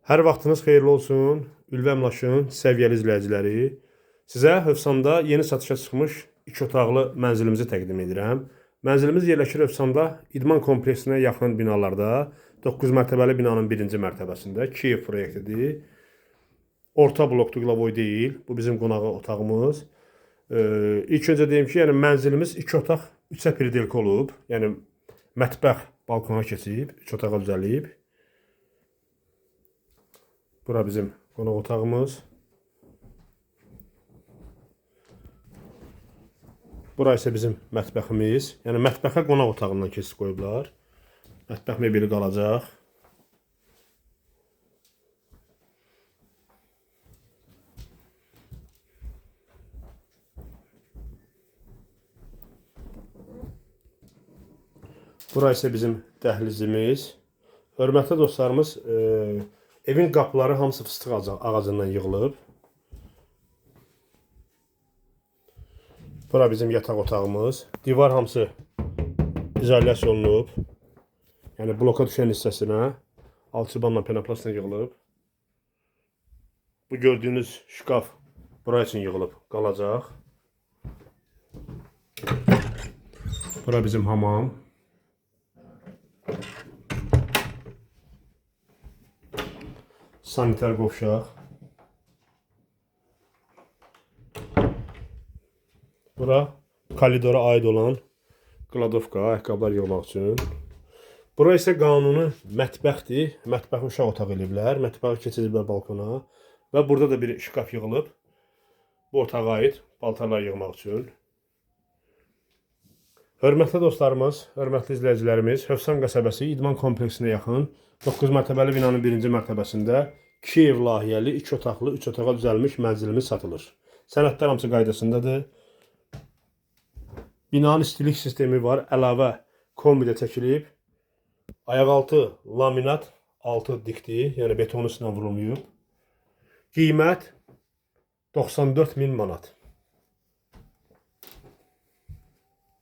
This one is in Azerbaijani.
Hər vaxtınız xeyirli olsun, Ülvi Əmlakın səviyyəli izləyiciləri. Sizə Hövsanda yeni satışa çıxmış 2 otaqlı mənzilimizi təqdim edirəm. Mənzilimiz yerləşir Hövsanda idman kompleksinə yaxın binalarda, 9 mərtəbəli binanın 1-ci mərtəbəsində, Kiyev proyektidir. Orta bloklu qlavoy deyil, bu bizim qonağı otağımız. İlk öncə deyim ki, yəni mənzilimiz 2 otaq, 3-ə pirdelka olub. Yəni mətbəx balkona keçib, 3 otağa düzəlib. Bura bizim qonaq otağımız. Bura isə bizim mətbəximiz. Yəni mətbəxə qonaq otağından keçid qoyublar. Mətbəx mebeli qalacaq. Bura isə bizim dəhlizimiz. Hörmətli dostlarımız, evin qapıları hamısı fıstıq ağacından yığılıb. Bura bizim yataq otağımız. Divar hamısı izolyasiya olunub. Yəni bloka düşən hissəsinə alçıbanla penoplastla yığılıb. Bu gördüyünüz şkaf bura üçün yığılıb qalacaq. Bura bizim hamam. Sanitar qovşaq. Bura koridora aid olan kladovka, ayaqqabılar yığmaq üçün. Bura isə qanuni mətbəxdir. Mətbəxi uşaq otağı eləyiblər. Mətbəxi keçiriblər balkona. Və burada da bir şkaf yığılıb. Bu otağa aid paltarlar yığmaq üçün. Hörmətli dostlarımız, hörmətli izləyicilərimiz, Hövsan qəsəbəsi idman kompleksinə yaxın 9 mərtəbəli binanın 1-ci mərtəbəsində Kiyev layihəli 2 otaqlı 3 otağa düzəlmiş mənzilimiz satılır. Sənədlər hamısı qaydasındadır. Binanın istilik sistemi var, əlavə kombidə çəkilib. Ayaqaltı laminat, altı dikdir, yəni betonu üstündən vurulmayıb. Qiymət 94.000 manat.